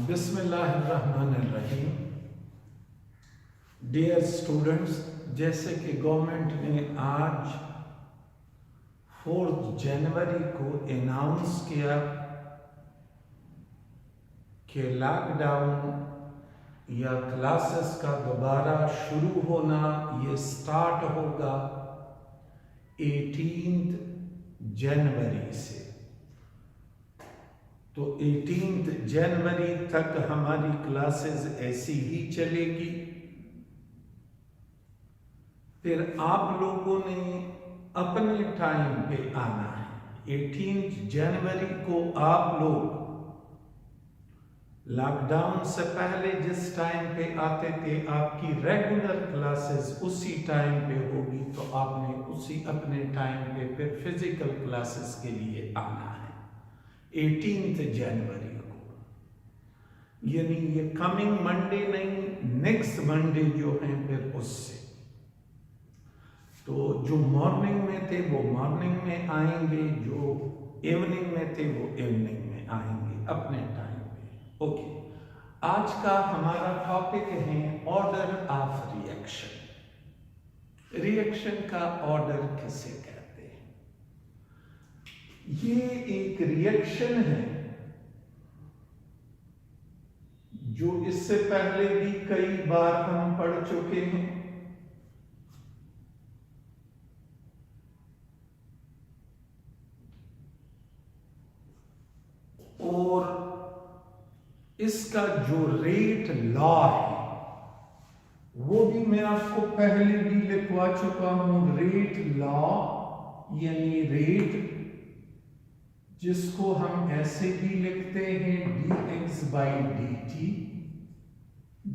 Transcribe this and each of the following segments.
बिस्मिल्लाहिर्रहमानिर्रहीम। Dear students, जैसे कि गवर्नमेंट ने आज 4 जनवरी को अनाउंस किया कि लॉकडाउन या क्लासेस का दोबारा शुरू होना ये स्टार्ट होगा 18 जनवरी से। तो 18 जनवरी तक हमारी क्लासेस ऐसी ही चलेगी। फिर आप लोगों ने अपने टाइम पे आना है। 18 जनवरी को आप लोग लॉकडाउन से पहले जिस टाइम पे आते थे, आपकी रेगुलर क्लासेस उसी टाइम पे होगी, तो आपने उसी अपने टाइम पे फिर फिजिकल क्लासेस के लिए आना है 18 जनवरी को। यानी ये कमिंग मंडे नहीं, नेक्स्ट मंडे जो है फिर उससे। तो जो मॉर्निंग में थे वो मॉर्निंग में आएंगे, जो इवनिंग में थे वो इवनिंग में आएंगे अपने टाइम पे। ओके, आज का हमारा टॉपिक है ऑर्डर ऑफ रिएक्शन। रिएक्शन का ऑर्डर किसे कहते हैं? ये एक रिएक्शन है जो इससे पहले भी कई बार हम पढ़ चुके हैं। और इसका जो रेट लॉ है वो भी मैं आपको पहले भी लिखवा चुका हूं। रेट लॉ यानी रेट जिसको हम ऐसे भी लिखते हैं dx by dt,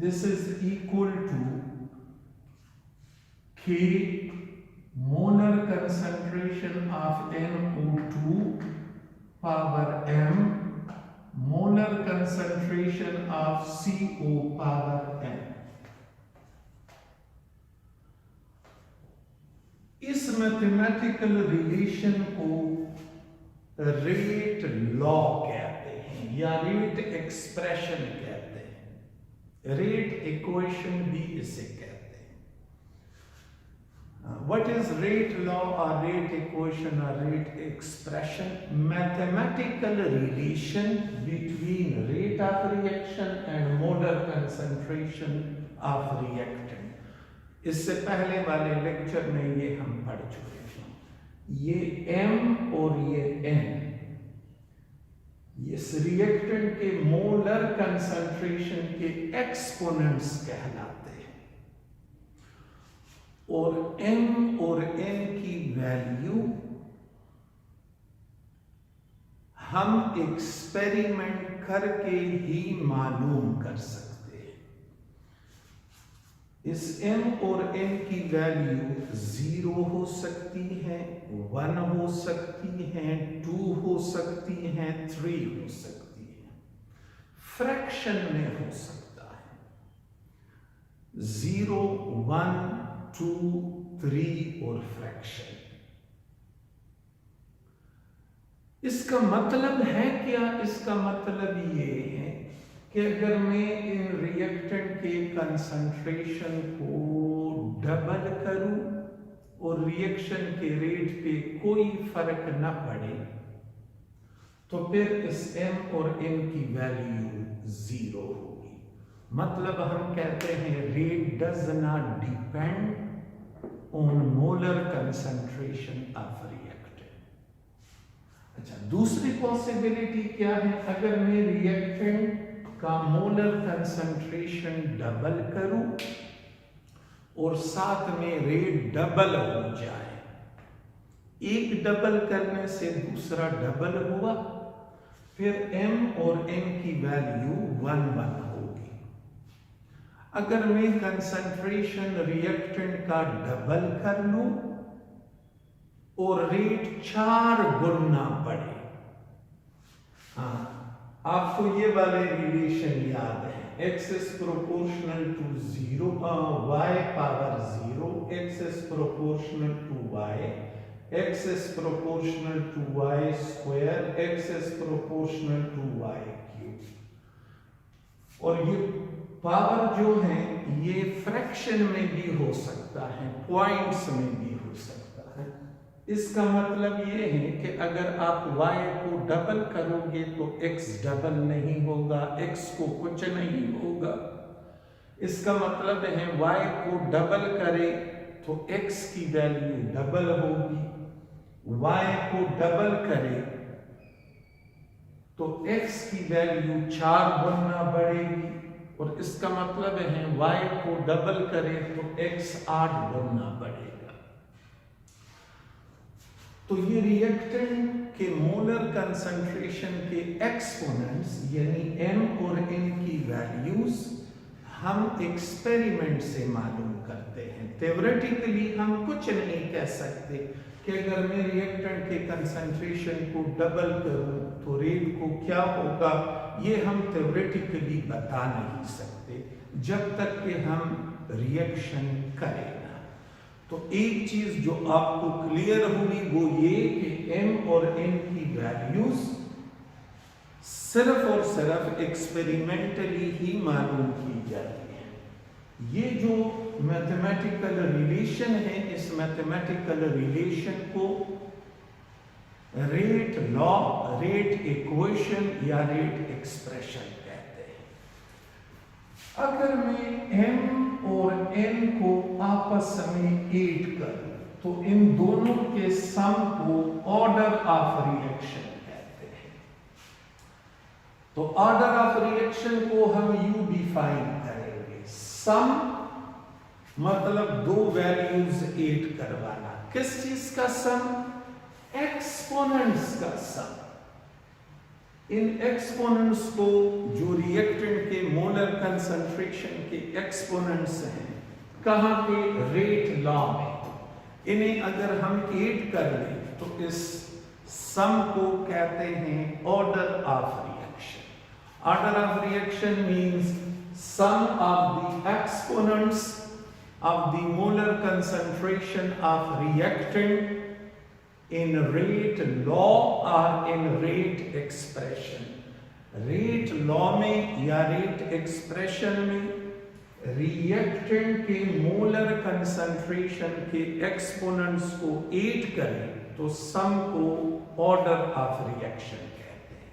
this is equal to k molar concentration of NO2 power m molar concentration of CO power n। इस मैथमेटिकल रिलेशन को रेट लॉ कहते हैं या रेट एक्सप्रेशन कहते हैं, रेट इक्वेशन भी इसे कहते हैं। व्हाट इज रेट लॉ और रेट इक्वेशन और rate expression? Mathematical relation between rate of reaction and molar concentration of reactant. इससे पहले वाले लेक्चर में ये हम पढ़ चुके हैं। ये m और ये n इस रिएक्टेंट के मोलर कंसंट्रेशन के एक्सपोनेंट्स कहलाते हैं। और m और n की वैल्यू हम एक्सपेरिमेंट करके ही मालूम कर सकते हैं। इस m और n की वैल्यू 0 हो सकती है, 1 हो सकती है, 2 हो सकती है, 3 हो सकती है, फ्रैक्शन में हो सकता है 0, 1, 2, 3 और फ्रैक्शन। इसका मतलब है क्या? इसका मतलब ये है कि अगर मैं इन रिएक्टेंट के कंसंट्रेशन को डबल करूं और रिएक्शन के रेट पे कोई फर्क न पड़े, तो फिर इस m और n की वैल्यू 0 होगी। मतलब हम कहते हैं rate does not depend on molar concentration of reactant. अच्छा, दूसरी पॉसिबिलिटी क्या है? अगर मैं रिएक्टेंट का मोलर कंसंट्रेशन डबल करूं और साथ में रेट डबल हो जाए, एक डबल करने से दूसरा डबल हुआ, फिर m और n की वैल्यू 1, 1 होगी। अगर मैं कंसंट्रेशन रिएक्टेंट का डबल कर लूं और रेट 4 गुना बढ़े, हाँ, आपको ये वाले रिलेशन याद है, x is proportional to 0, y power 0, x is proportional to y, x is proportional to y square, x is proportional to y cube। और ये पावर जो है ये फ्रैक्शन में भी हो सकता है, पॉइंट्स में भी हो सकता है। इसका मतलब ये है कि अगर आप y को डबल करोगे तो x डबल नहीं होगा, x को कुछ नहीं होगा। इसका मतलब है y को डबल करे तो x की वैल्यू डबल होगी, y को डबल करे तो x की वैल्यू 4 गुना बढ़ेगी, और इसका मतलब है y को डबल करे तो x 8 गुना बढ़ेगा। तो ये रिएक्टेंट के मोलर कंसंट्रेशन के एक्सपोनेंट्स यानी m और n की वैल्यूज हम एक्सपेरिमेंट से मालूम करते हैं। थ्योरेटिकली हम कुछ नहीं कह सकते कि अगर मैं रिएक्टेंट के कंसंट्रेशन को डबल करूं तो रेट को क्या होगा, ये हम थ्योरेटिकली बता नहीं सकते जब तक कि हम रिएक्शन करें ना। तो एक चीज जो आपको क्लियर हुई वो ये कि m और n की वैल्यूज सिर्फ और सिर्फ एक्सपेरिमेंटली ही मालूम की जाती है। ये जो मैथमेटिकल रिलेशन है, इस मैथमेटिकल रिलेशन को रेट लॉ, रेट इक्वेशन या रेट एक्सप्रेशन कहते हैं। अगर मैं m और n को आपस में ऐड करूं तो इन दोनों के सम को ऑर्डर ऑफ रिएक्शन कहते हैं। तो ऑर्डर ऑफ रिएक्शन को हम यू डिफाइन करेंगे, सम मतलब दो वैल्यूज ऐड करवाना। किस चीज का सम? एक्सपोनेंट्स का सम। इन एक्सपोनेंट्स को, जो रिएक्टेंट के मोलर कंसंट्रेशन के एक्सपोनेंट्स हैं, कहां पे? रेट लॉ में। इन्हें अगर हम ऐड कर लें तो इस सम को कहते हैं order of reaction. Order of reaction means sum of the exponents of the molar concentration of reactant in rate law or in rate expression। rate law में या rate expression में reactant के molar concentration के exponents को add करें तो sum को order of reaction कहते हैं।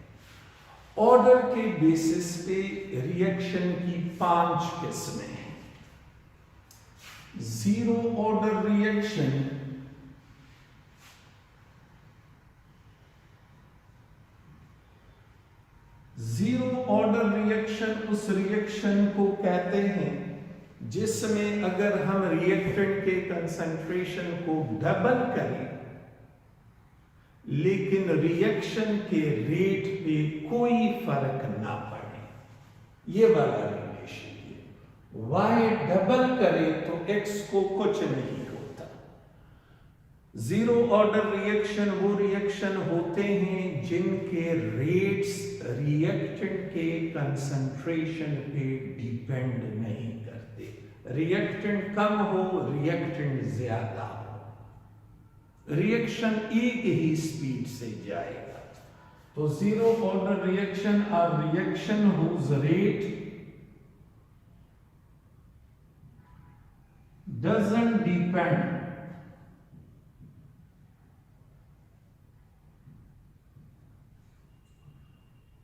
ऑर्डर के बेसिस पे रिएक्शन की 5 किस्में हैं। Zero order reaction, zero order reaction उस रिएक्शन को कहते हैं जिसमें अगर हम रिएक्टेंट के कंसंट्रेशन को डबल करें लेकिन रिएक्शन के रेट पे कोई फर्क ना पड़े, ये वाला रिलेशन है। y डबल करे तो x को कुछ नहीं होता। जीरो ऑर्डर रिएक्शन वो रिएक्शन होते हैं जिनके रेट्स रिएक्टेंट के कंसंट्रेशन पे डिपेंड नहीं करते। रिएक्टेंट कम हो, रिएक्टेंट ज्यादा हो, रिएक्शन एक ही स्पीड से जाएगा। तो जीरो ऑर्डर रिएक्शन और reaction whose rate doesn't depend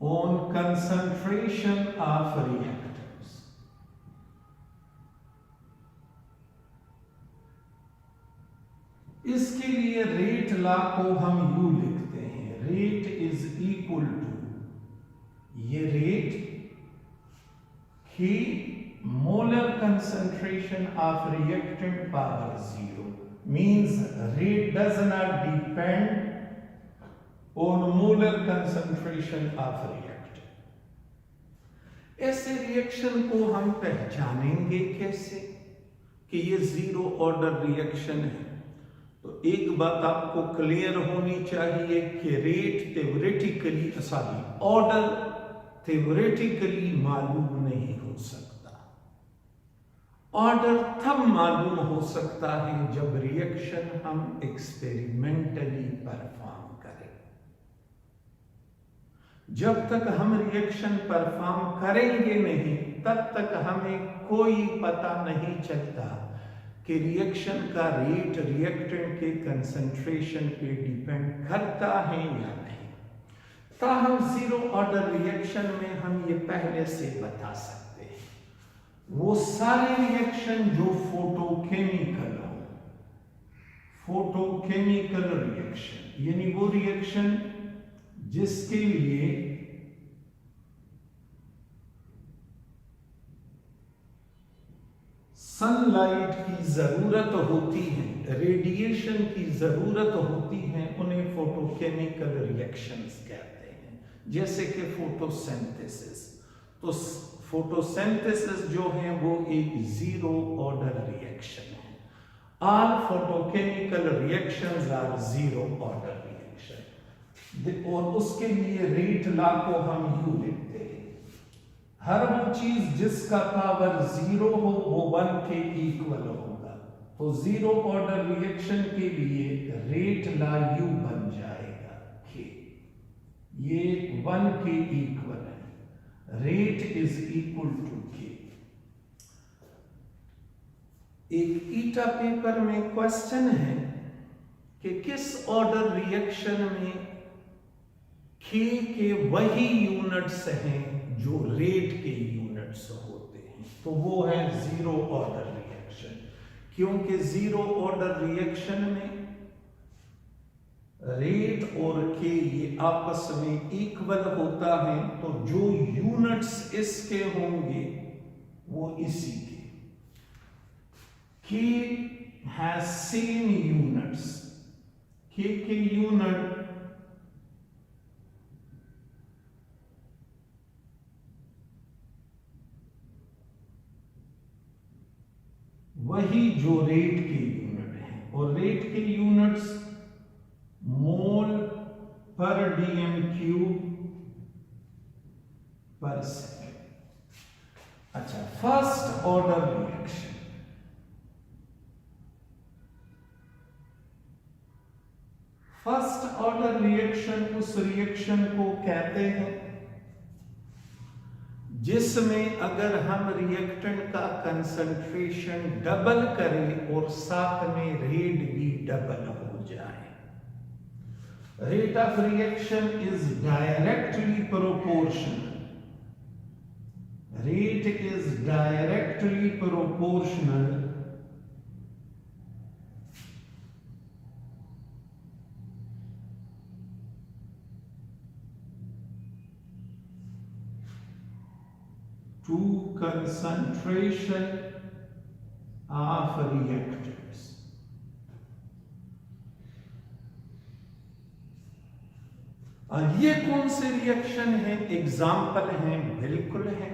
on concentration of reactants. इसके लिए रेट लॉ को हम यू लिखते हैं, रेट इज इक्वल टू, ये रेट ही molar concentration of reactant power 0 means rate does not depend on molar concentration of reactant. ऐसे रिएक्शन को हम पहचानेंगे कैसे कि ये जीरो ऑर्डर रिएक्शन है? तो एक बात आपको क्लियर होनी चाहिए कि रेट थ्योरेटिकली, ऑर्डर थ्योरेटिकली मालूम नहीं हो सकता। ऑर्डर तब मालूम हो सकता है जब रिएक्शन हम एक्सपेरिमेंटली परफॉर्म करें। जब तक हम रिएक्शन परफॉर्म करेंगे नहीं तब तक हमें कोई पता नहीं चलता कि रिएक्शन का रेट रिएक्टेंट के कंसंट्रेशन पे डिपेंड करता है या नहीं। ताहम जीरो ऑर्डर रिएक्शन में हम ये पहले से बता सकते हैं, वो सारे रिएक्शन जो फोटोकेमिकल हो, फोटोकेमिकल रिएक्शन यानी वो रिएक्शन जिसके लिए सनलाइट की जरूरत होती है, रेडिएशन की जरूरत होती है, उन्हें फोटोकेमिकल रिएक्शंस कहते हैं। जैसे कि फोटोसिंथेसिस, तो फोटोसिंथेसिस जो है वो एक जीरो ऑर्डर रिएक्शन है। All photochemical reactions are zero order reaction, और उसके लिए रेट लॉ को हम यू लिखते हैं, हर वो चीज जिसका पावर जीरो हो वो 1 के इक्वल होगा। तो जीरो ऑर्डर रिएक्शन के लिए रेट लॉ यू बन जाएगा के, ये 1 के इक्वल है, रेट इज इक्वल टू के। एक ईटा पेपर में क्वेश्चन है कि किस ऑर्डर रिएक्शन में के वही यूनिट्स हैं जो रेट के यूनिट्स होते हैं, तो वो है जीरो ऑर्डर रिएक्शन। क्योंकि जीरो ऑर्डर रिएक्शन में रेट और के ये आपस में इक्वल होता है, तो जो यूनिट्स इसके होंगे वो इसी के हैज सेम यूनिट्स, के यूनिट वही जो रेट के यूनिट है, और रेट के यूनिट्स मोल पर डीएम क्यूब पर सेकेंड। अच्छा, first order reaction, first order reaction उस रिएक्शन को कहते हैं जिसमें अगर हम रिएक्टेंट का कंसंट्रेशन डबल करें और साथ में रेट भी डबल हो जाए। Rate of reaction is directly proportional, rate is directly proportional to concentration of reactants। और ये कौन से रिएक्शन है? एग्जाम्पल हैं, बिल्कुल है,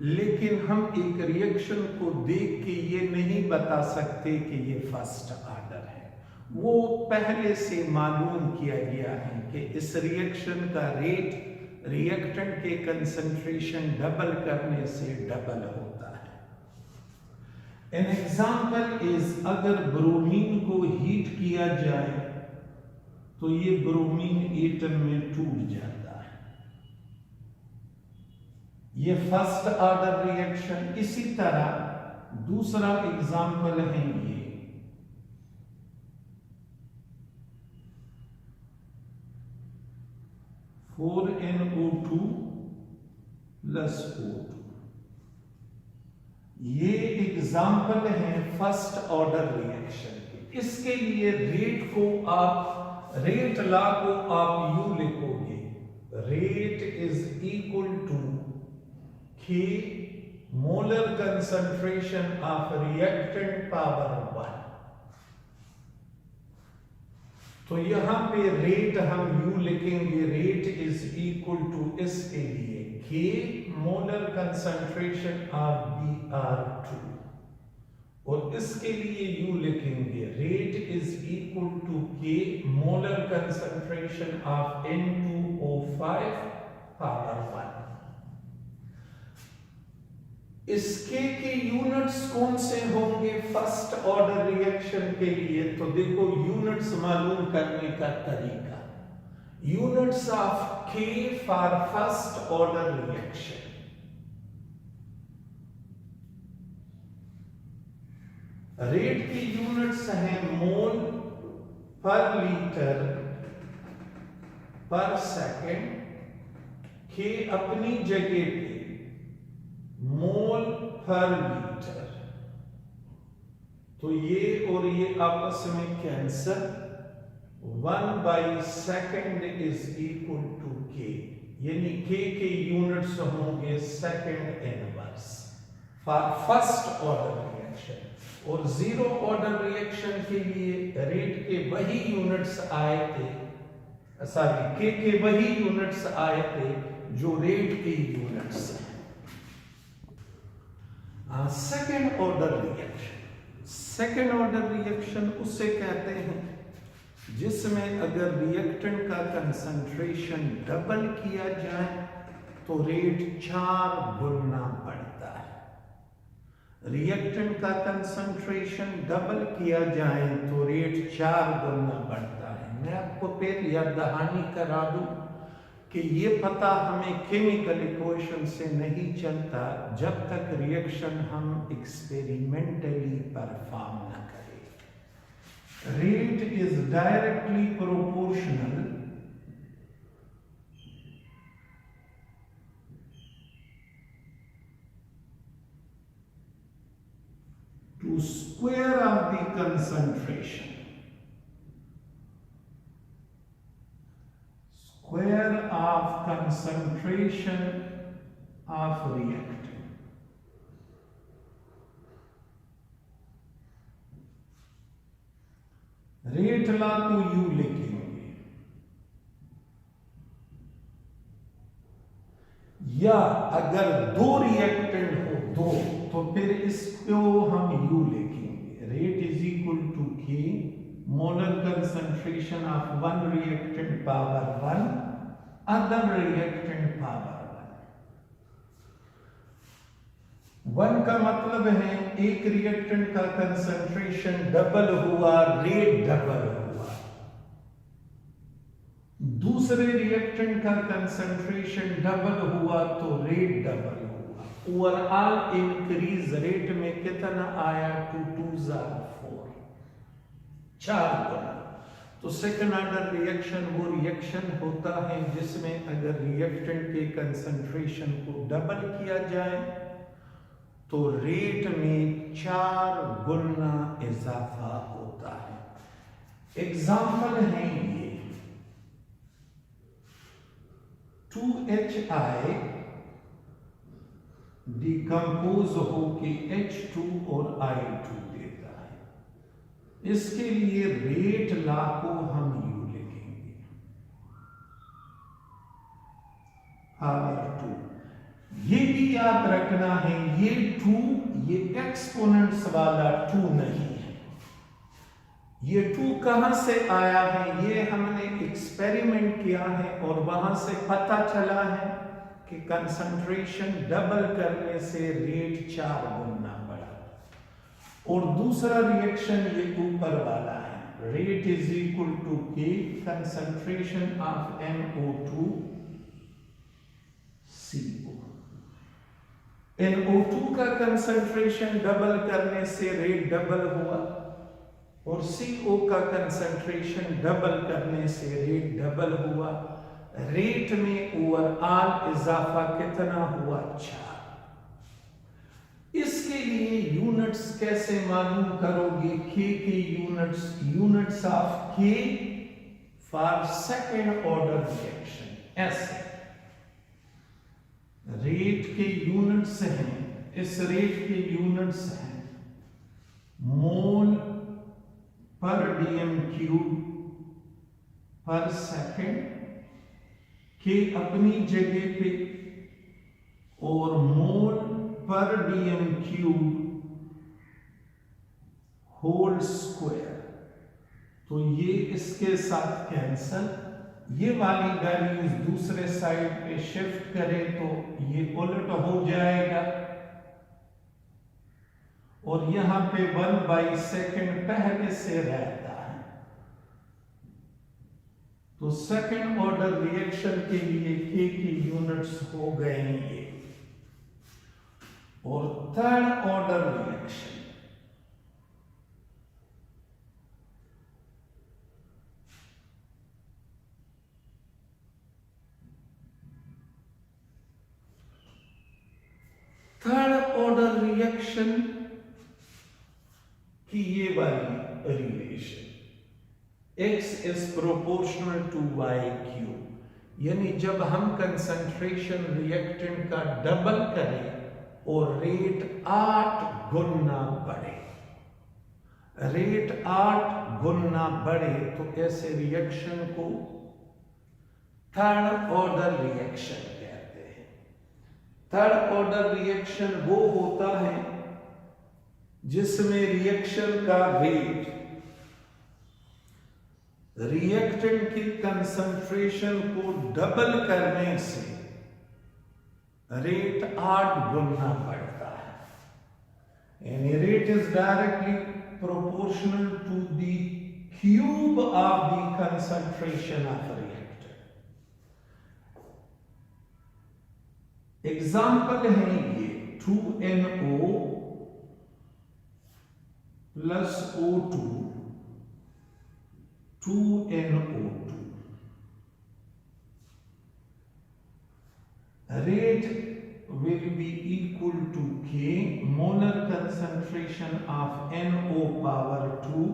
लेकिन हम एक रिएक्शन को देख के ये नहीं बता सकते कि ये फर्स्ट ऑर्डर है। वो पहले से मालूम किया गया है कि इस रिएक्शन का रेट रिएक्टेंट के कंसंट्रेशन डबल करने से डबल होता है। एन एग्जाम्पल इज, अगर ब्रोमीन को हीट किया जाए तो ये ब्रोमीन एटम में टूट जाता है, ये फर्स्ट ऑर्डर रिएक्शन। इसी तरह दूसरा एग्जाम्पल है ये, (4NO2 + O2), ये एग्जाम्पल है फर्स्ट ऑर्डर रिएक्शन के। इसके लिए रेट को आप, रेट लॉ को आप यू लिखोगे, rate is equal to K molar concentration of reactant power 1। तो यहां पे रेट हम यू लिखेंगे, रेट इज इक्वल टू इसके लिए के मोलर कंसंट्रेशन ऑफ Br2, और इसके लिए यू लिखेंगे rate is equal to K molar concentration of N2O5 power 1। इसके के यूनिट्स कौन से होंगे फर्स्ट ऑर्डर रिएक्शन के लिए? तो देखो यूनिट्स मालूम करने का तरीका, Units of K for first order reaction. Rate की यूनिट्स हैं मोल पर लीटर पर सेकेंड, के अपनी जगह पे मोल पर लीटर। तो ये और ये आपस में कैंसल, 1/सेकेंड इज इक्वल टू के, यानी के यूनिट्स होंगे second inverse for first order reaction. और जीरो ऑर्डर रिएक्शन के लिए रेट के वही यूनिट्स आए थे, सॉरी के वही यूनिट्स आए थे जो रेट के यूनिट्स हैं। Second order reaction, second order reaction उसे कहते हैं जिसमें अगर रिएक्टेंट का कंसंट्रेशन डबल किया जाए तो रेट 4 गुना बढ़ता है। रिएक्टेंट का कंसंट्रेशन डबल किया जाए तो रेट 4 गुना बढ़ता है। मैं आपको फिर याद दहानी करा दूं कि ये पता हमें केमिकल इक्वेशन से नहीं चलता जब तक रिएक्शन हम एक्सपेरिमेंटली परफॉर्म न करें। Rate is directly proportional to square of the concentration, square of concentration of reactant। Rate ला तो यू लिखेंगे, या अगर दो रिएक्टेंट हो दो तो फिर इसको हम यू लिखेंगे। Rate is equal to K molar concentration of one reactant power 1 other reactant power 1 का मतलब है एक रिएक्टेंट का कंसंट्रेशन डबल हुआ, रेट डबल हुआ। दूसरे रिएक्टेंट का कंसंट्रेशन डबल हुआ तो रेट डबल हुआ। ओवरऑल इंक्रीज रेट में कितना आया? 2 2s are 4, 4 गुना। तो सेकेंड ऑर्डर रिएक्शन वो रिएक्शन होता है जिसमें अगर रिएक्टेंट के कंसंट्रेशन को डबल किया जाए तो रेट में 4 गुना इजाफा होता है। एग्जाम्पल है ये 2HI डिकम्पोज होके H2 और I2 देता है। इसके लिए रेट ला को हम यू लिखेंगे, पावर 2। ये भी याद रखना है ये 2 ये एक्सपोनेंट्स वाला 2 नहीं है। ये 2 कहां से आया है? ये हमने एक्सपेरिमेंट किया है और वहां से पता चला है कि कंसंट्रेशन डबल करने से रेट 4 गुना बढ़ा। और दूसरा रिएक्शन ये ऊपर वाला है, रेट इज इक्वल टू के concentration of NO2 CO। NO2 का कंसंट्रेशन डबल करने से रेट डबल हुआ और CO का कंसंट्रेशन डबल करने से रेट डबल हुआ। रेट में ओवरऑल इजाफा कितना हुआ? 4। इसके लिए यूनिट्स कैसे मालूम करोगे? के यूनिट्स ऑफ के फॉर सेकेंड ऑर्डर रिएक्शन। ऐसे रेट के यूनिट्स हैं, इस रेट के यूनिट्स हैं मोल पर dm³ पर सेकेंड के अपनी जगह पे और मोल पर dm³ होल स्क्वायर। तो ये इसके साथ कैंसल, ये वाली वैल्यूज दूसरे साइड पे शिफ्ट करें तो ये उलट हो जाएगा और यहां पे 1/सेकेंड पहले से रहता है। तो सेकंड ऑर्डर रिएक्शन के लिए K की यूनिट्स हो गए ये। और थर्ड ऑर्डर रिएक्शन, की ये वाली relation x is proportional to y cube, यानी जब हम कंसंट्रेशन रिएक्टेंट का डबल करें और रेट 8 गुना बढ़े, रेट 8 गुना बढ़े, तो ऐसे रिएक्शन को थर्ड ऑर्डर रिएक्शन कहते हैं। थर्ड ऑर्डर रिएक्शन वो होता है जिसमें रिएक्शन का रेट रिएक्टेंट की कंसंट्रेशन को डबल करने से रेट 8 गुना बढ़ता है, यानी rate is directly proportional to the cube of the concentration of reactant. Example है ये 2NO plus O2 2NO2, rate will be equal to K, molar concentration of NO power 2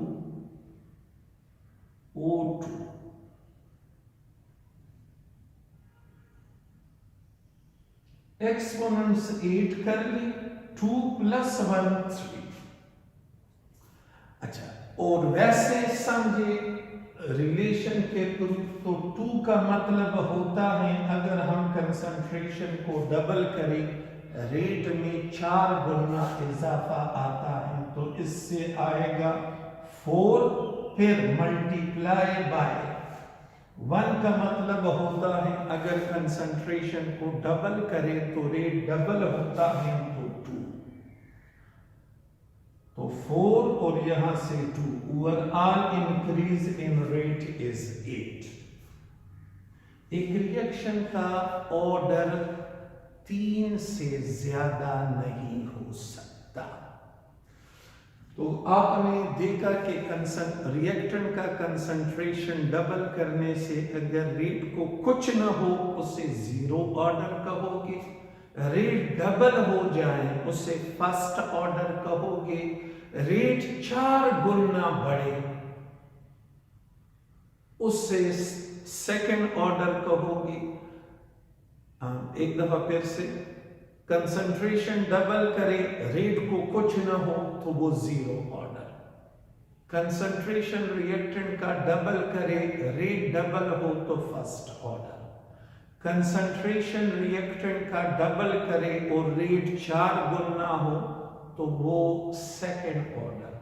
O2, exponents 8 कर ली, 2 plus 1 3। अच्छा, और वैसे समझे relation के through, तो 2 का मतलब होता है अगर हम कंसंट्रेशन को डबल करें, रेट में 4 गुना इजाफा आता है, तो इससे आएगा 4, फिर मल्टीप्लाई बाय 1 का मतलब होता है अगर कंसंट्रेशन को डबल करें तो रेट डबल होता है, तो 2, तो 4 और यहां से 2, overall increase in rate is 8। एक रिएक्शन का ऑर्डर 3 से ज्यादा नहीं हो सकता। तो आपने देखा कि रिएक्टेंट का कंसंट्रेशन डबल करने से अगर रेट को कुछ ना हो उसे 0 ऑर्डर कहोगे, रेट डबल हो जाए उसे फर्स्ट ऑर्डर कहोगे, रेट 4 गुना बढ़े उससे सेकंड ऑर्डर कहोगे। एक दफा फिर से, कंसंट्रेशन डबल करे, रेट को कुछ ना हो तो वो 0 ऑर्डर। कंसंट्रेशन रिएक्टेंट का डबल करे, रेट डबल हो तो फर्स्ट ऑर्डर। कंसंट्रेशन रिएक्टेंट का डबल करे और रेट 4 गुना हो तो वो सेकंड ऑर्डर,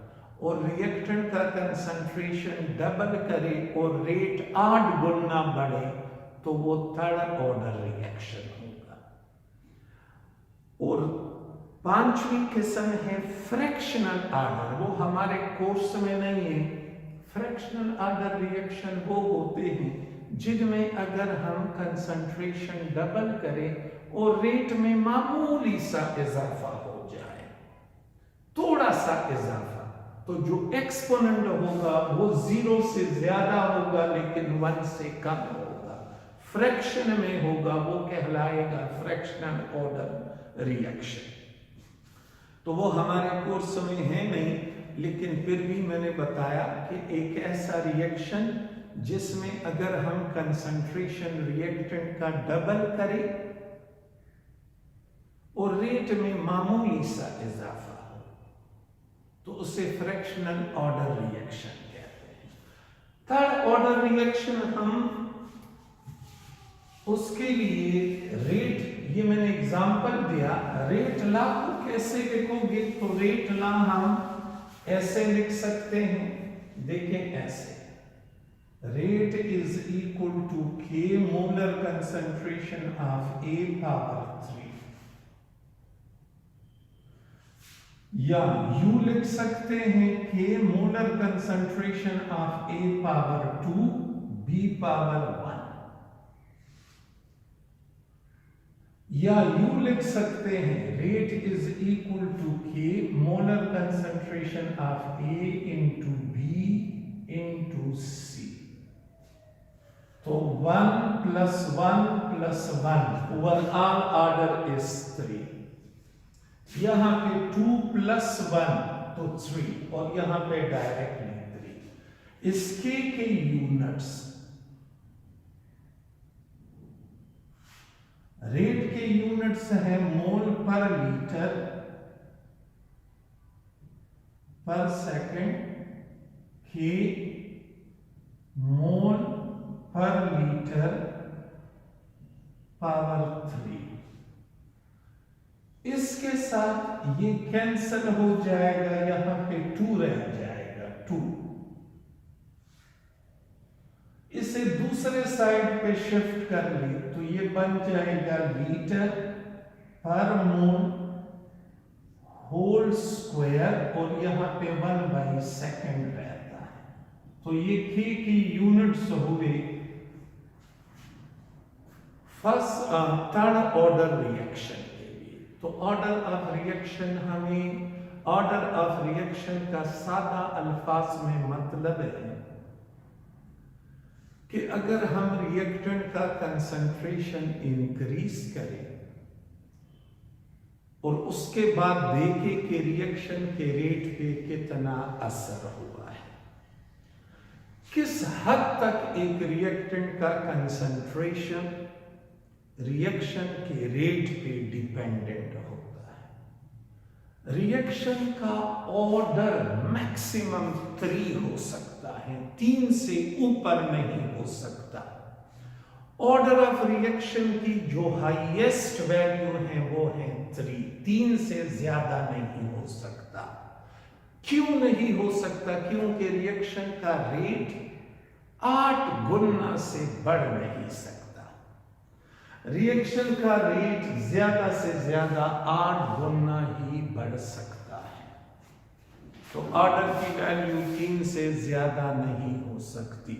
और रिएक्टेंट का कंसंट्रेशन डबल करे और रेट 8 गुना बढ़े तो वो थर्ड ऑर्डर रिएक्शन होगा। और 5वीं किस्म है फ्रैक्शनल ऑर्डर, वो हमारे कोर्स में नहीं है। फ्रैक्शनल ऑर्डर रिएक्शन वो होते हैं जिनमें अगर हम कंसंट्रेशन डबल करें और रेट में मामूली सा इजाफा हो जाए, थोड़ा सा इजाफा, तो जो एक्सपोनेंट होगा वो 0 से ज्यादा होगा लेकिन 1 से कम होगा, फ्रैक्शन में होगा, वो कहलाएगा फ्रैक्शनल ऑर्डर रिएक्शन। तो वो हमारे कोर्स में है नहीं, लेकिन फिर भी मैंने बताया कि एक ऐसा रिएक्शन जिसमें अगर हम कंसंट्रेशन रिएक्टेंट का डबल करें और रेट में मामूली सा इजाफा हो तो उसे फ्रैक्शनल ऑर्डर रिएक्शन कहते हैं। थर्ड ऑर्डर रिएक्शन हम उसके लिए रेट, ये मैंने एग्जांपल दिया, रेट लॉ को कैसे लिखोगे, तो रेट लॉ हम ऐसे लिख सकते हैं, देखें ऐसे, rate is equal to K molar concentration of A power 3, या यू लिख सकते हैं K molar concentration of A power 2 b power 1, या यू लिख सकते हैं rate is equal to K molar concentration of A into B into C. तो 1 + 1 + 1 overall order is 3। यहां पे 2 + 1 तो 3 और यहां पे डायरेक्टली 3। इसके के यूनिट्स रेट के यूनिट्स हैं मोल पर लीटर पर सेकंड, के मोल पर लीटर पावर 3। इसके साथ ये कैंसल हो जाएगा, यहां पे 2 रह जाएगा 2। इसे दूसरे साइड पे शिफ्ट कर ली तो ये बन जाएगा लीटर पर मोल होल स्क्वायर और यहां पे 1/सेकंड रहता है। तो ये के की यूनिट्स हुए फर्स्ट थर्ड ऑर्डर रिएक्शन के लिए। तो ऑर्डर ऑफ रिएक्शन हमें ऑर्डर ऑफ रिएक्शन का सादा अल्फाज में मतलब है कि अगर हम रिएक्टेंट का कंसंट्रेशन इंक्रीज करें और उसके बाद देखें कि रिएक्शन के रेट पे कितना असर हुआ है, किस हद तक एक रिएक्टेंट का कंसंट्रेशन रिएक्शन के रेट पे डिपेंडेंट होता है। रिएक्शन का ऑर्डर मैक्सिमम 3 हो सकता है, 3 से ऊपर नहीं हो सकता। ऑर्डर ऑफ रिएक्शन की जो हाईएस्ट वैल्यू है वो है 3 से ज्यादा नहीं हो सकता। क्यों नहीं हो सकता? क्योंकि रिएक्शन का रेट 8 गुना से बढ़ नहीं सकता। रिएक्शन का रेट ज्यादा से ज्यादा 8 गुना ही बढ़ सकता है। तो ऑर्डर की वैल्यू 3 से ज्यादा नहीं हो सकती।